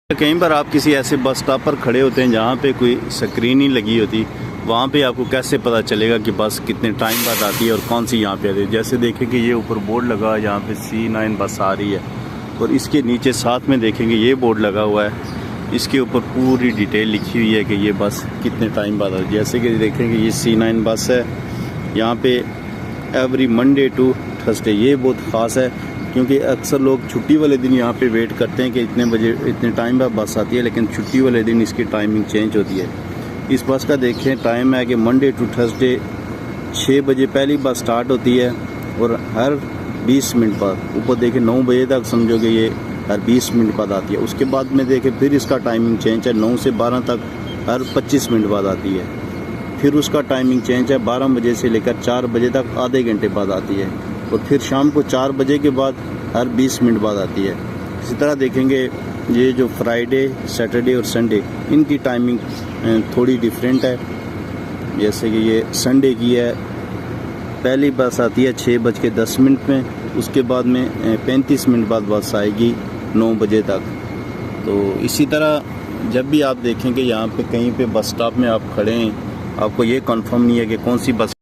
कई बार आप किसी ऐसे बस स्टॉप पर खड़े होते हैं जहाँ पे कोई स्क्रीन ही लगी होती, वहाँ पे आपको कैसे पता चलेगा कि बस कितने टाइम बाद आती है और कौन सी यहाँ पे आती है। जैसे देखें कि ये ऊपर बोर्ड लगा है, यहाँ पे C9 बस आ रही है और इसके नीचे साथ में देखेंगे ये बोर्ड लगा हुआ है, इसके ऊपर पूरी डिटेल लिखी हुई है कि ये बस कितने टाइम बाद आती है। जैसे कि देखेंगे ये C9 बस है, यहाँ पे एवरी मंडे टू थर्सडे। ये बहुत ख़ास है क्योंकि अक्सर लोग छुट्टी वाले दिन यहाँ पे वेट करते हैं कि इतने बजे इतने टाइम बाद बस आती है, लेकिन छुट्टी वाले दिन इसकी टाइमिंग चेंज होती है। इस बस का देखें टाइम है कि मंडे टू थर्सडे 6 बजे पहली बस स्टार्ट होती है और हर 20 मिनट बाद, ऊपर देखें 9 बजे तक समझोगे ये हर 20 मिनट बाद आती है। उसके बाद में देखें फिर इसका टाइमिंग चेंज है, 9 से 12 तक हर 25 मिनट बाद आती है। फिर उसका टाइमिंग चेंज है, 12 बजे से लेकर 4 बजे तक आधे घंटे बाद आती है और फिर शाम को 4 बजे के बाद हर 20 मिनट बाद आती है। इसी तरह देखेंगे ये जो फ्राइडे, सैटरडे और संडे, इनकी टाइमिंग थोड़ी डिफरेंट है। जैसे कि ये संडे की है, पहली बस आती है 6:10 में, उसके बाद में 35 मिनट बाद बस आएगी 9 बजे तक। तो इसी तरह जब भी आप देखेंगे यहाँ पे कहीं पे बस स्टॉप में आप खड़े हैं, आपको ये कंफर्म नहीं है कि कौन सी बस